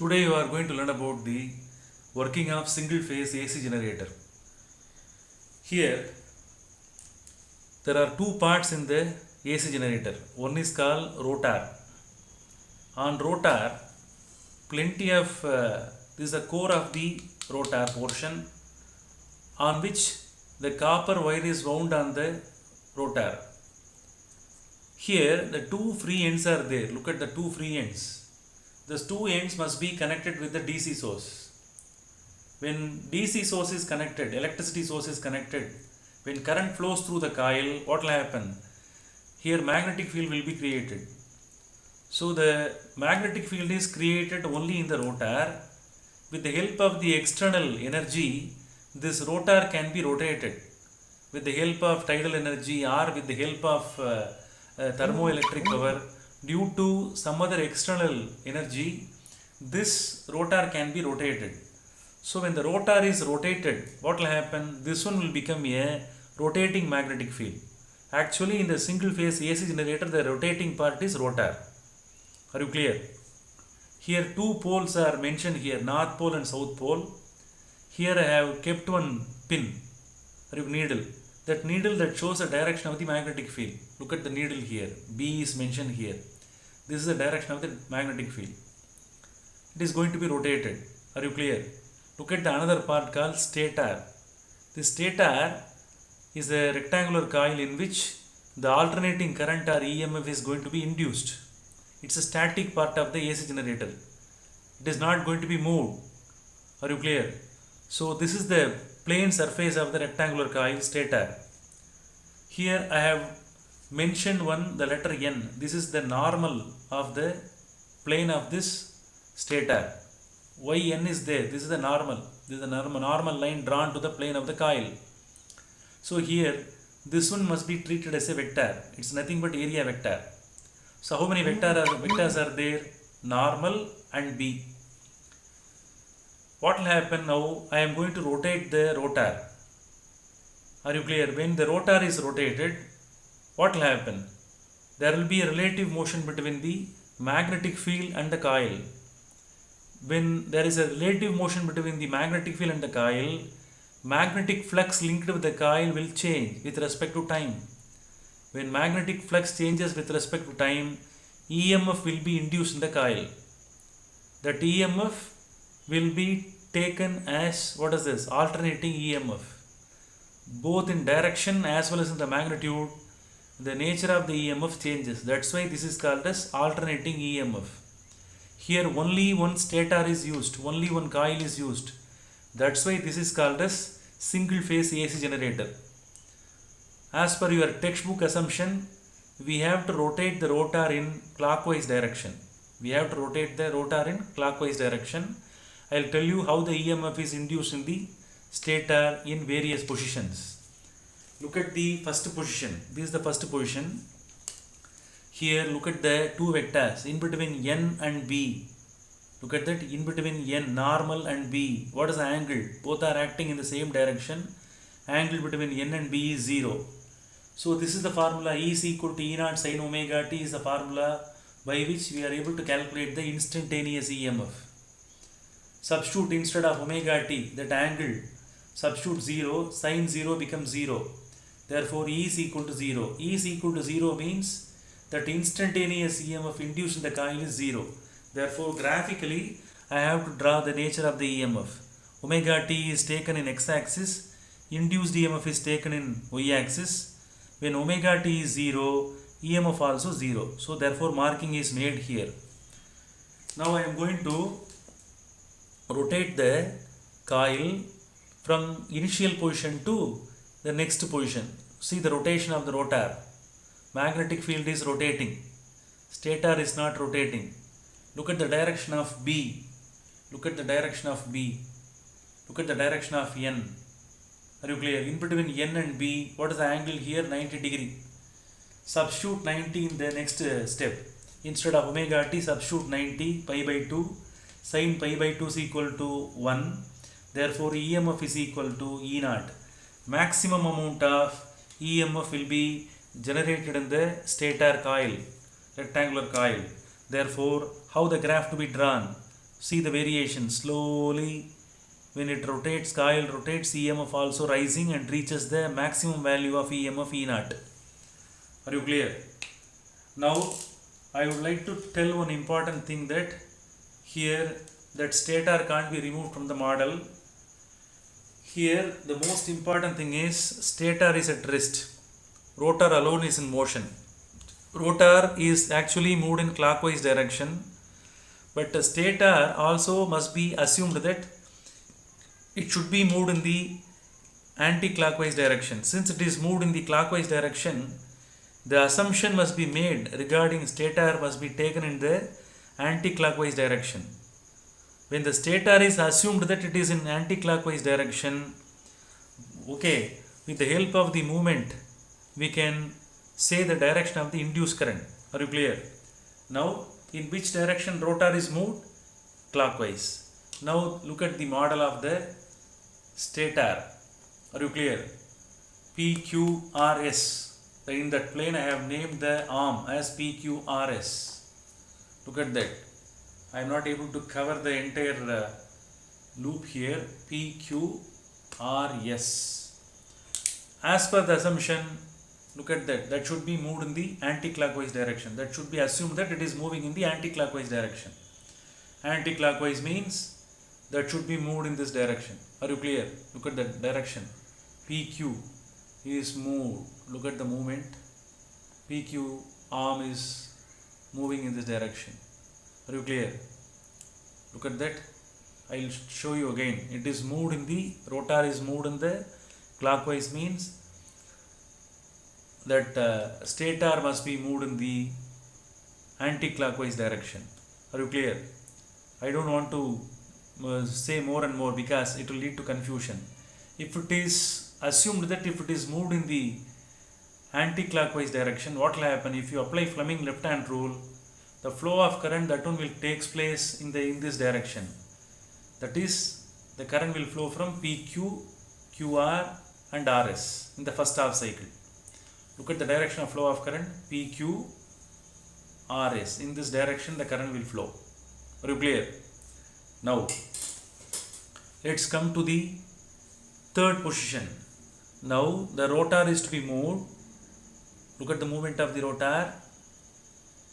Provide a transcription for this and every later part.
Today you are going to learn about the working of single phase AC generator. Here there are two parts in the AC generator. One is called rotor. On rotor, plenty of this is the core of the rotor portion on which the copper wire is wound on the rotor. Here the two free ends are there. Look at the two free ends. These two ends must be connected with the DC source. When DC source is connected, electricity source is connected, when current flows through the coil, what will happen? Here magnetic field will be created. So the magnetic field is created only in the rotor. With the help of the external energy, this rotor can be rotated. With the help of tidal energy or with the help of thermoelectric power, due to some other external energy, this rotor can be rotated. So when the rotor is rotated, what will happen? This one will become a rotating magnetic field. Actually, in the single phase AC generator, the rotating part is rotor. Are you clear? Here two poles are mentioned here, north pole and south pole. Here I have kept one pin, needle. That needle that shows the direction of the magnetic field. Look at the needle here. B is mentioned here. This is the direction of the magnetic field. It is going to be rotated. Are you clear? Look at the another part called stator. The stator is a rectangular coil in which the alternating current or EMF is going to be induced. It's a static part of the AC generator. It is not going to be moved. Are you clear? So this is the plane surface of the rectangular coil stator. Here I have mentioned the letter N. This is the normal of the plane of this stator. Why N is there? This is the normal. This is the normal line drawn to the plane of the coil. So here this one must be treated as a vector. It's nothing but area vector. So how many vectors are there? Normal and B. What will happen now? I am going to rotate the rotor. Are you clear? When the rotor is rotated, what will happen? There will be a relative motion between the magnetic field and the coil. When there is a relative motion between the magnetic field and the coil, magnetic flux linked with the coil will change with respect to time. When magnetic flux changes with respect to time, EMF will be induced in the coil. That EMF will be taken as, what is this? Alternating EMF. Both in direction as well as in the magnitude, the nature of the EMF changes. That's why this is called as alternating EMF. Here only one stator is used, only one coil is used. That's why this is called as single phase AC generator. As per your textbook assumption, we have to rotate the rotor in clockwise direction. We have to rotate the rotor in clockwise direction. I will tell you how the EMF is induced in the stator in various positions. Look at the first position. This is the first position. Here look at the two vectors in between N and B. Look at that, in between N, normal and B. What is the angle? Both are acting in the same direction. Angle between N and B is 0. So this is the formula. E is equal to E naught sin omega t is the formula by which we are able to calculate the instantaneous EMF. Substitute instead of omega t, that angle, substitute 0, sin 0 becomes 0. Therefore E is equal to 0. E is equal to 0 means that instantaneous EMF induced in the coil is 0. Therefore graphically I have to draw the nature of the EMF. Omega t is taken in x-axis, induced EMF is taken in y-axis. When omega t is 0, EMF also 0. So therefore marking is made here. Now I am going to rotate the coil from initial position to the next position. See the rotation of the rotor. Magnetic field is rotating. Stator is not rotating. Look at the direction of B. Look at the direction of B. Look at the direction of N. Are you clear? In between N and B, what is the angle here? 90 degree. Substitute 90 in the next step. Instead of omega t, substitute 90 pi by 2. Sin pi by 2 is equal to 1. Therefore EMF is equal to E naught. Maximum amount of EMF will be generated in the stator coil, rectangular coil. Therefore, how the graph to be drawn? See the variation. Slowly, when it rotates, coil rotates, EMF also rising and reaches the maximum value of EMF E naught. Are you clear? Now I would like to tell one important thing, that here that stator can't be removed from the model. Here the most important thing is stator is at rest, rotor alone is in motion. Rotor is actually moved in clockwise direction, but the stator also must be assumed that it should be moved in the anti-clockwise direction. Since it is moved in the clockwise direction, the assumption must be made regarding stator must be taken in the anti-clockwise direction. When the stator is assumed that it is in anti-clockwise direction, okay, with the help of the movement we can say the direction of the induced current. Are you clear? Now in which direction rotor is moved? Clockwise. Now look at the model of the stator. Are you clear? PQRS. In that plane I have named the arm as PQRS. Look at that. I am not able to cover the entire loop here. PQRS. As per the assumption, look at that. That should be moved in the anti-clockwise direction. That should be assumed that it is moving in the anti-clockwise direction. Anti-clockwise means that should be moved in this direction. Are you clear? Look at that direction. PQ is moved. Look at the movement. PQ arm is moving in this direction. Are you clear? Look at that. I will show you again. It is moved in the rotor is moved in the clockwise, means that stator must be moved in the anti-clockwise direction. Are you clear? I don't want to say more and more because it will lead to confusion. If it is assumed that if it is moved in the anti-clockwise direction, what will happen? If you apply Fleming left hand rule, the flow of current, that one will takes place in this direction. That is, the current will flow from PQ, QR and RS in the first half cycle. Look at the direction of flow of current. PQ, RS. In this direction the current will flow. Are you clear? Now let's come to the third position. Now the rotor is to be moved. Look at the movement of the rotor.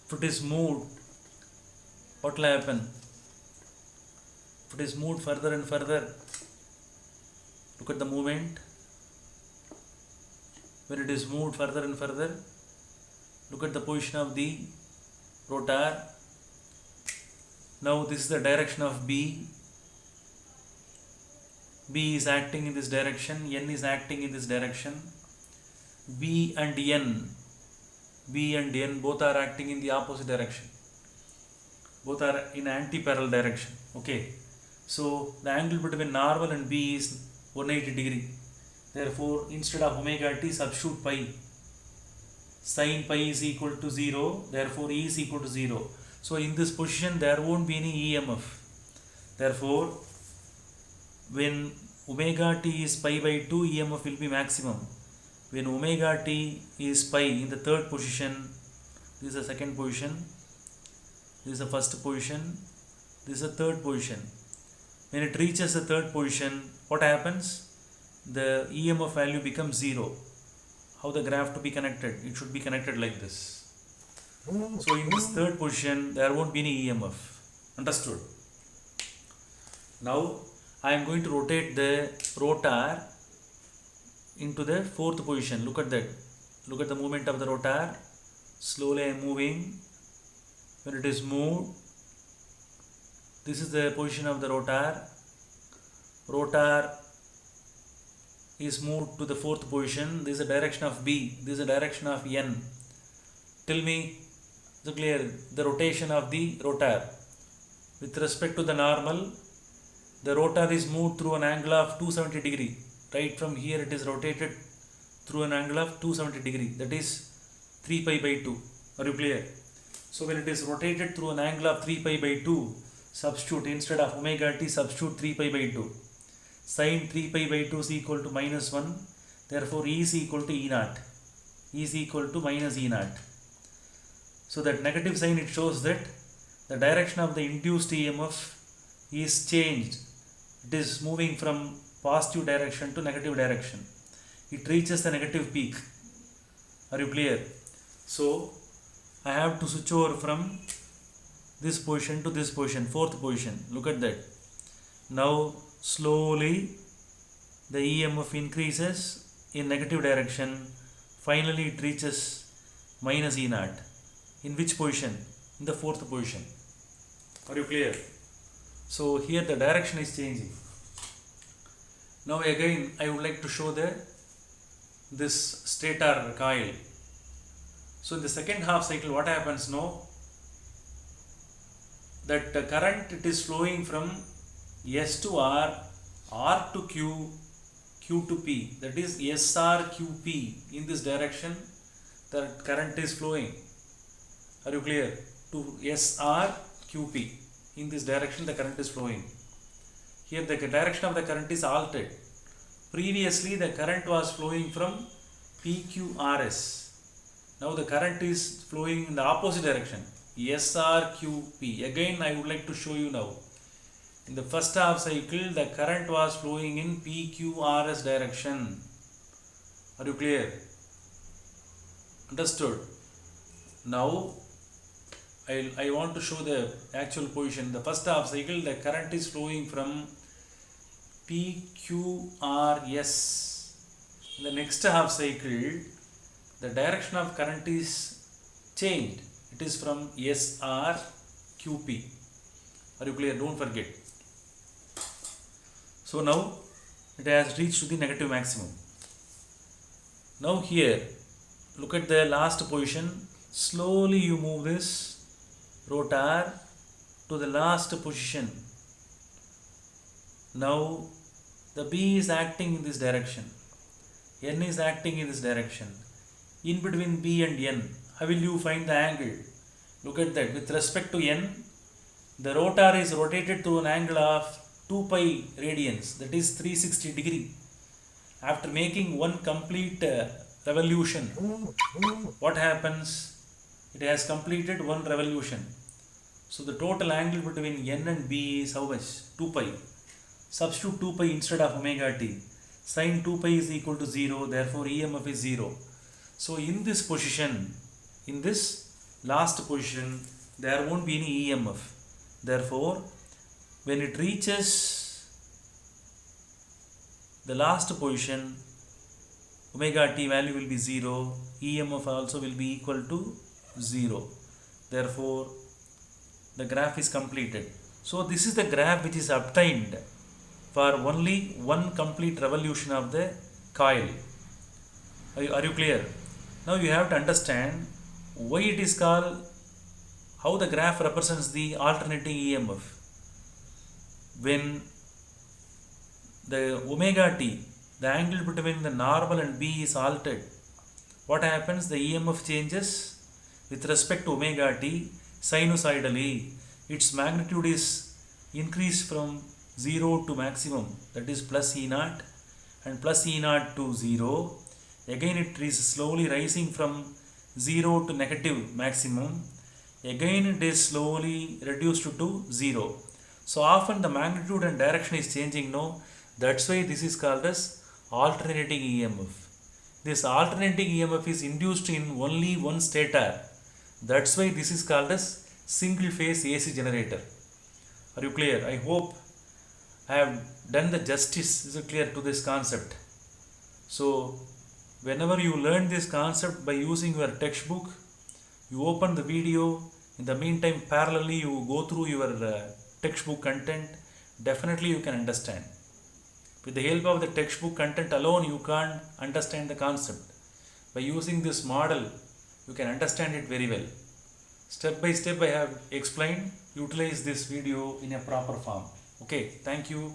If it is moved, what will happen? If it is moved further and further, look at the movement. When it is moved further and further, look at the position of the rotor. Now this is the direction of B. B is acting in this direction, N is acting in this direction. B and N both are acting in the opposite direction. Both are in anti-parallel direction. Okay. So the angle between normal and B is 180 degree. Therefore, instead of omega t, substitute pi. Sin pi is equal to 0. Therefore, E is equal to 0. So in this position there won't be any EMF. Therefore, when omega t is pi by 2, EMF will be maximum. When omega t is pi in the third position, this is the second position, this is the first position, this is the third position. When it reaches the third position, what happens? The EMF value becomes 0. How the graph to be connected? It should be connected like this. So in this third position there won't be any EMF. Understood? Now I am going to rotate the rotor into the fourth position. Look at that. Look at the movement of the rotor. Slowly I am moving. When it is moved, this is the position of the rotor. Rotor is moved to the fourth position. This is the direction of B. This is the direction of N. Tell me, is it clear? The rotation of the rotor with respect to the normal, the rotor is moved through an angle of 270 degree. Right from here it is rotated through an angle of 270 degree. That is 3 pi by 2. Are you clear? So when it is rotated through an angle of 3 pi by 2, substitute instead of omega t, substitute 3 pi by 2. Sin 3 pi by 2 is equal to minus 1. Therefore, E is equal to E naught. E is equal to minus E naught. So that negative sign, it shows that the direction of the induced EMF is changed. It is moving from positive direction to negative direction. It reaches the negative peak. Are you clear? So I have to switch over from this position to this position, fourth position. Look at that. Now slowly the EMF increases in negative direction. Finally it reaches minus E naught. In which position? In the fourth position. Are you clear? So here the direction is changing. Now again I would like to show this stator coil. So in the second half cycle, what happens now? That the current, it is flowing from S to R, R to Q, Q to P. That is SRQP. In this direction, the current is flowing. Are you clear? To SRQP. In this direction, the current is flowing. Here the direction of the current is altered. Previously, the current was flowing from PQRS. Now the current is flowing in the opposite direction, SRQP. Again, I would like to show you now. In the first half cycle, the current was flowing in PQRS direction. Are you clear? Understood? Now, I want to show the actual position. The first half cycle, the current is flowing from PQRS. In the next half cycle, the direction of current is changed. It is from SRQP. Are you clear? Don't forget. So now it has reached to the negative maximum. Now here, look at the last position. Slowly you move this rotor to the last position. Now the B is acting in this direction. N is acting in this direction. In between B and N, how will you find the angle? Look at that. With respect to N, the rotor is rotated to an angle of 2 pi radians, that is 360 degree. After making one complete revolution, what happens? It has completed one revolution. So the total angle between N and B is how much? 2 pi. Substitute 2 pi instead of omega t. Sin 2 pi is equal to 0, therefore EMF is 0. So in this position, in this last position, there won't be any EMF. Therefore, when it reaches the last position, omega t value will be 0, EMF also will be equal to 0. Therefore, the graph is completed. So this is the graph which is obtained for only one complete revolution of the coil. Are you clear? Now you have to understand why it is called, how the graph represents the alternating EMF. When the omega t, the angle between the normal and B is altered, what happens? The EMF changes with respect to omega t sinusoidally. Its magnitude is increased from 0 to maximum, that is plus E naught, and plus E naught to 0. Again it is slowly rising from 0 to negative maximum. Again it is slowly reduced to 0. So often the magnitude and direction is changing now. That's why this is called as alternating EMF. This alternating EMF is induced in only one stator. That's why this is called as single phase AC generator. Are you clear? I hope I have done the justice, is it clear, to this concept. So whenever you learn this concept by using your textbook, you open the video. In the meantime, parallelly you go through your textbook content. Definitely you can understand. With the help of the textbook content alone, you can't understand the concept. By using this model, you can understand it very well. Step by step I have explained. Utilize this video in a proper form. Okay, thank you.